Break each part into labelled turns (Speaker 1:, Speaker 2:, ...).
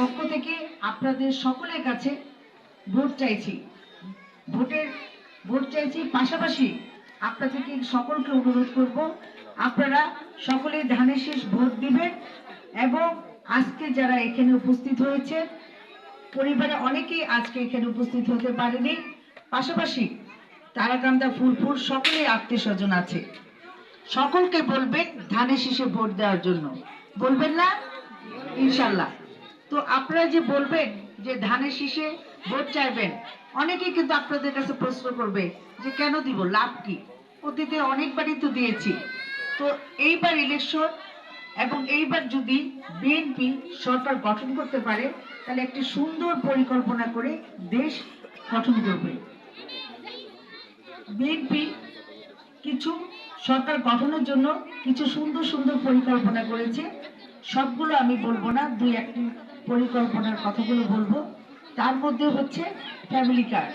Speaker 1: পক্ষ থেকে আপনাদের সকলের কাছে ভোট চাইছি। ভোটের ভোট চাইছি, পাশাপাশি আপনাদেরকে সকলকে অনুরোধ করব, আপনারা সকলে ধানের শীষ ভোট দিবেন। এবং আজকে যারা এখানে উপস্থিত হয়েছে, পরিবারে অনেকেই আজকে এখানে উপস্থিত হতে পারেনি, পাশাপাশি তারাকান্দা, ফুলপুর সকলেই আত্মীয় স্বজন আছে, সকলকে বলবেন ধানের শীষে ভোট দেওয়ার জন্য। বলবেন না ইনশাল্লাহ? তো আপনারা যে বলবেন যে ধানের শীষে ভোট চাইবেন, অনেকেই কিন্তু আপনাদের কাছে প্রশ্ন করবে যে কেন দিব, লাভ কি? অতীতে অনেকবারই তো দিয়েছি। তো এইবার ইলেকশন এবং এইবার যদি বিএনপি সরকার গঠন করতে পারে, তাহলে একটি সুন্দর পরিকল্পনা করে দেশ গঠন করবে। বিএনপি কিছু সরকার গঠনের জন্য কিছু সুন্দর সুন্দর পরিকল্পনা করেছে। সবগুলো আমি বলবো না, দুই একটি পরিকল্পনার কথাগুলো বলবো। তার মধ্যে হচ্ছে ফ্যামিলি কার্ড।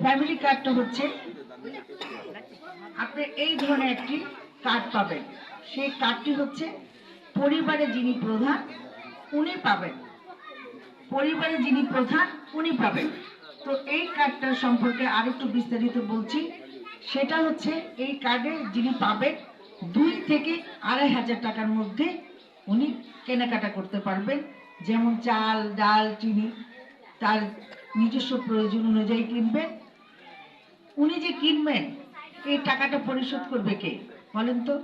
Speaker 1: ফ্যামিলি কার্ডটা হচ্ছে আপনি এই ধরনের একটি কার্ড পাবেন। সেই কার্ডটি হচ্ছে পরিবারে যিনি প্রধান উনি পাবেন, পরিবারে যিনি প্রধান উনি পাবেন। তো এই কার্ডটার সম্পর্কে আরেকটু বিস্তারিত বলছি। সেটা হচ্ছে এই কার্ডে যিনি পাবেন 2 থেকে 2,500 টাকার মধ্যে উনি কেনাকাটা করতে পারবেন। যেমন চাল, ডাল, চিনি তার নিজস্ব প্রয়োজন অনুযায়ী কিনবেন। উনি যে কিনবেন এই টাকাটা পরিশোধ করবে কে বলেন তো?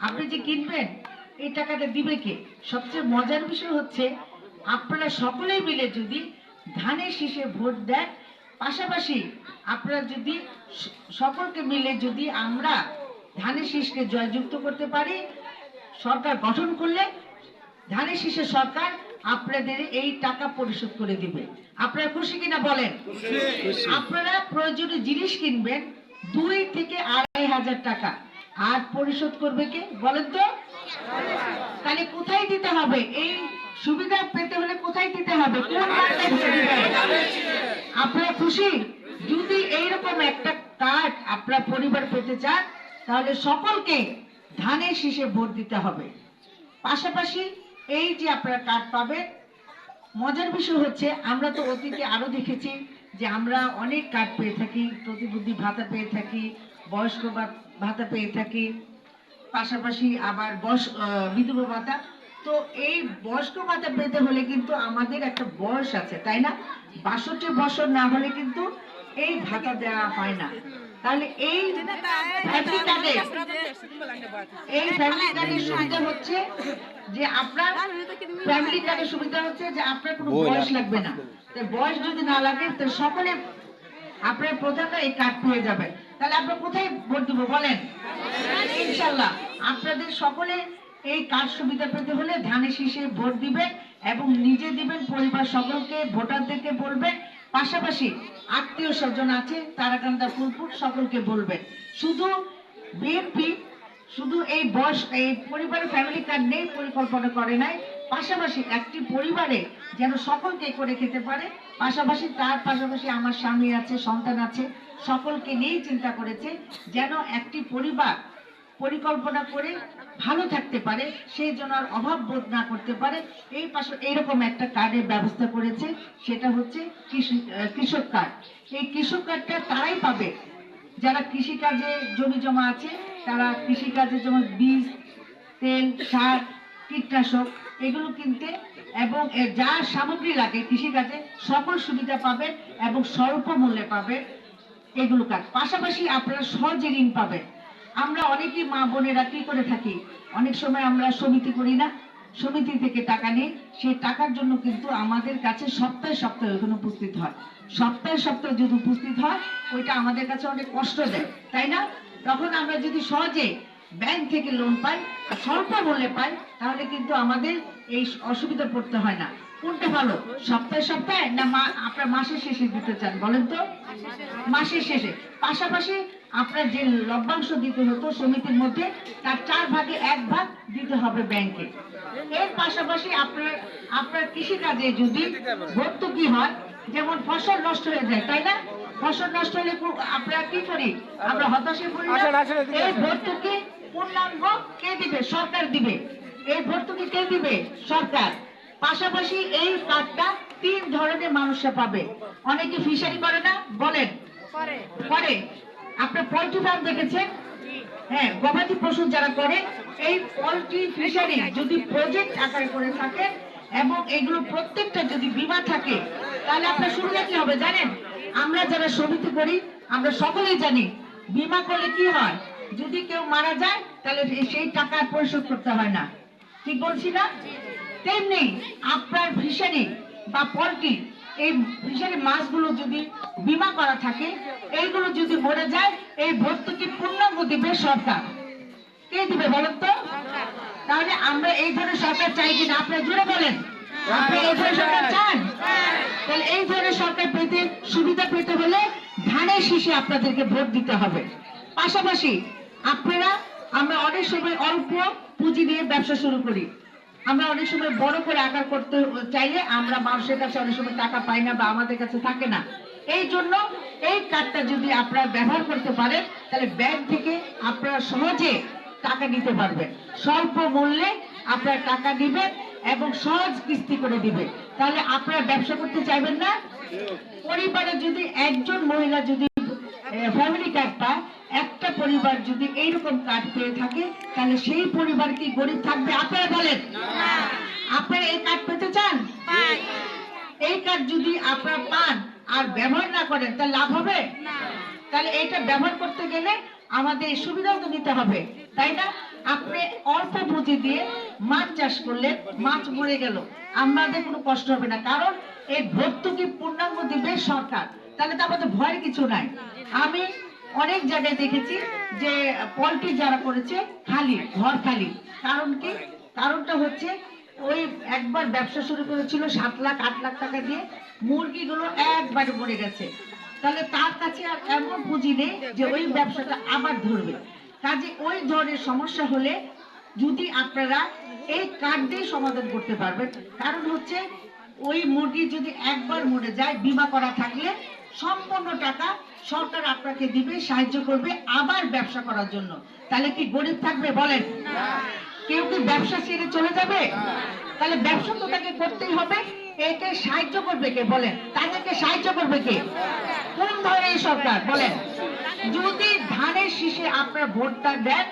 Speaker 1: আপনি যে কিনবেন এই টাকাটা দিবে কে? সবচেয়ে মজার বিষয় হচ্ছে আপনারা সকলেই মিলে যদি ধানের শীষে ভোট দেন, পাশাপাশি আপনারা যদি সকলকে মিলে যদি আমরা ধানের শীষকে জয়যুক্ত করতে পারি, সরকার গঠন করলে ধানের শীষের সরকার আপনাদের এই টাকা পরিশোধ করে দিবে। আপনারা খুশি কিনা বলেন? আপনারা প্রয়োজনীয় জিনিস কিনবেন 2 থেকে 2,500 টাকা, আর পরিশোধ করবে কে বলেন তো? তাহলে কোথায় দিতে হবে? এই সুবিধা পেতে হলে কোথায় দিতে হবে? কোন আপনারা খুশি? যদি এইরকম একটা কার্ড আপনারা পরিবার পেতে চান, তাহলে সকলকে ধানের শীষে ভোট দিতে হবে। পাশাপাশি এই যে আপনারা কার্ড পাবেন, মজার বিষয় হচ্ছে আমরা তো অতীতে আরো দেখেছি যে আমরা অনেক কার্ড পেয়ে থাকি, প্রতিবন্ধী ভাতা পেয়ে থাকি, বয়স্ক ভাতা পেয়ে থাকি, পাশাপাশি আবার বিধবা ভাতা। তো এই বয়স্ক ভাতা পেতে হলে কিন্তু আমাদের একটা বয়স আছে, তাই না? 62 বছর না হলে কিন্তু এই ভাতা দেওয়া হয় না। তাহলে এই ফ্যামিলি কার্ডের সুবিধা হচ্ছে যে আপনার ফ্যামিলি কার্ডের সুবিধা হচ্ছে যে আপনার কোনো বয়স লাগবে না। বয়স যদি না লাগে তো সকলে আপনার প্রধানরা এই কার্ড পেয়ে যাবেন। তাহলে আপনারা কোথায় ভোট দিব বলেন? ইনশাল্লাহ আপনাদের সকলে এই কার্ড সুবিধা পেতে হলে ধানের শীষে ভোট দিবেন এবং নিজে দিবেন, পরিবার সকলকে ভোটারদেরকে বলবেন, পাশাপাশি আত্মীয় স্বজন আছে তারাকান্দা, ফুলপুর সকলকে বলবেন। শুধু বিএনপি শুধু এই পরিবারের ফ্যামিলি কার্ড নেই পরিকল্পনা করে নাই, পাশাপাশি একটি পরিবারে যেন সকলকে করে খেতে পারে, পাশাপাশি তার পাশাপাশি আমার স্বামী আছে, সন্তান আছে, সকলকে নিয়েই চিন্তা করেছে যেন একটি পরিবার পরিকল্পনা করে ভালো থাকতে পারে, সেই জন্য আর অভাব বোধ না করতে পারে। এই পাশে এইরকম একটা কার্ডের ব্যবস্থা করেছে, সেটা হচ্ছে কৃষক কার্ড। এই কৃষক কার্ডটা তারাই পাবে যারা কৃষিকাজে জমি জমা আছে, তারা কৃষিকাজে যেমন বীজ, তেল, সার, কীটনাশক এগুলো কিনতে এবং যা সামগ্রী লাগে কৃষিকাজে সকল সুবিধা পাবেন এবং স্বল্প মূল্যে পাবেন এগুলো কাজ। পাশাপাশি আপনারা সহজে ঋণ পাবেন। আমরা অনেকেই মা বোনেরা কি করে থাকি, অনেক সময় আমরা সমিতি করি না, সমিতি থেকে টাকা নিই, সেই টাকার জন্য কিন্তু আমাদের কাছে সপ্তাহে সপ্তাহে ওখানে উপস্থিত হয়। সপ্তাহে সপ্তাহে যদি উপস্থিত হয় ওইটা আমাদের কাছে অনেক কষ্ট দেয়, তাই না? তখন আমরা যদি সহজে ব্যাংক থেকে লোন পাই, স্বল্প মূল্যে পাই, তাহলে কিন্তু আমাদের এই অসুবিধা পড়তে হয় না। কোনটা ভালো, সপ্তাহে সপ্তাহে না আপনার মাসের শেষে দিতে চান বলেন তো? মাসের শেষে। পাশাপাশি আপনার যে লভ্যাংশ দিতে হতো সমিতির মধ্যে, তার 4 ভাগে 1 ভাগ দিতে হবে ব্যাংকে। এর পাশাপাশি আপনার কৃষিকাজে যদি ভর্তুকি হয়, যেমন ফসল নষ্ট হয়ে যায়, তাই না? ফসল নষ্ট হলে আমরা কি করি, আমরা হতাশে পড়ি না। এই ভর্তুকি পূর্ণাঙ্গ কে দিবে? সরকার দিবে। এই ভর্তুকি কে দিবে? সরকার। পাশাপাশি এই কার্ডটা 3 ধরনের মানুষরা পাবে। অনেকে ফিশারি করে না, বলেন করে। আপনার পোল্ট্রি ফার্ম দেখেছেন? হ্যাঁ, গবাদি পশু যারা করে, এই পোল্ট্রি ফিশারি যদি প্রজেক্ট আকারে করে থাকে এবং এগুলো প্রত্যেকটা যদি বীমা থাকে, তাহলে আপনার সুবিধা কি হবে জানেন? আমরা যারা সমিতি করি আমরা সকলেই জানি বীমা করলে কি হয়, যদি কেউ মারা যায় তাহলে সেই টাকা পরিশোধ করতে হয় না। ঠিক বলছি না? তেমনি আপনার ফিশারি বা পোল্ট্রি, এই ফিশারি মাছগুলো যদি বীমা করা থাকে, এইগুলো যদি মরে যায়, এই ভর্তুকি পূর্ণাঙ্গ দিবে সরকার। কে দিবে বলেন তো? তাহলে আমরা এই ধরনের সরকার চাই কিনা? আপনারা জুড়ে বলেন, আপনারা এই ধরনের সরকার চান? তাহলে এই ধরনের সরকার পেতে, সুবিধা পেতে হলে ধানের শীষে আপনাদেরকে ভোট দিতে হবে। পাশাপাশি আপনারা, আমরা অনেক সময় অল্প পুঁজি নিয়ে ব্যবসা শুরু করি, আমরা অনেক সময় বড় করে আকার করতে চাইলে আমরা মানুষের কাছে অনেক সময় টাকা পাই না বা আমাদের কাছে থাকে না। এই জন্য এই কার্ডটা যদি আপনারা ব্যবহার করতে পারেন, তাহলে ব্যাংক থেকে আপনারা সহজে টাকা নিতে পারবেন। স্বল্প মূল্যে আপনারা টাকা দিবেন এবং সহজ কিস্তি করে দিবে। তাহলে আপনারা ব্যবসা করতে চাইবেন না? পরিবারে যদি একজন মহিলা যদি ফ্যামিলি কার্ড পায়, একটা পরিবার যদি এইরকম কার্ড পেয়ে থাকে, তাহলে সেই পরিবার কি গরিব থাকবে? আপনারা বলেন। আপনারা এই কার্ড পেতে চান? এই কার্ড যদি আপনারা পান আর ব্যবহার না করেন, তাহলে লাভ হবে? তাহলে এটা ব্যবহার করতে গেলে আমাদের সুবিধাও তো নিতে হবে, তাই না? আপনি অল্প পুঁজি দিয়ে মাছ চাষ করলেন, মাছ মরে গেল, আমাদের কোনো কষ্ট হবে না, কারণ এই ভর্তুকি পূর্ণাঙ্গ দিবে সরকার। তাহলে তো আমাদের ভয়ের কিছু নাই। আমি অনেক জায়গায় দেখেছি যে পোল্ট্রি যারা করেছে খালি ঘর খালি। কারণ কি? কারণটা হচ্ছে ওই একবার ব্যবসা শুরু করেছিল 7 লাখ 8 লাখ টাকা দিয়ে, মুরগিগুলো একবারে মরে গেছে। তাহলে তার কাছে আর এমন পুঁজি নেই যে ওই ব্যবসাটা আবার ধরবে। কাজে ওই ধরনের সমস্যা হলে যদি আপনারা এই কার্ড দিয়ে সমাধান করতে পারবেন। কারণ হচ্ছে ওই মুরগি যদি একবার মরে যায়, বীমা করা থাকলে সম্পূর্ণ টাকা সরকার আপনাকে দিবে, সাহায্য করবে আবার ব্যবসা করার জন্য। তাহলে কি গরিব থাকবে বলেন? কেউ কি ব্যবসা ছেড়ে চলে যাবে? তাহলে ব্যবসা তো তাকে করতেই হবে। একে সাহায্য করবে কে বলেন? তাদেরকে সাহায্য করবে কে? কোন ধরনের সরকার বলেন? যদি ধানের শীষে আপনার ভোটটা দেন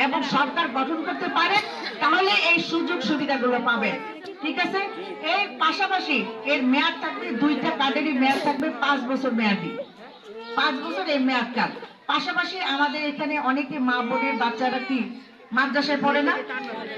Speaker 1: এবং সরকার গঠন করতে পারেন, তাহলে এই সুযোগ সুবিধাগুলো পাবেন। ঠিক আছে? এর পাশাপাশি এর মেয়াদ থাকবে, 2টা কার্ডেরই মেয়াদ থাকবে 5 বছর মেয়াদি। 5 বছর এই মেয়াদ কার্ড। পাশাপাশি আমাদের এখানে অনেকে মা বোনের বাচ্চারা কি মাদ্রাসায় পড়ে না?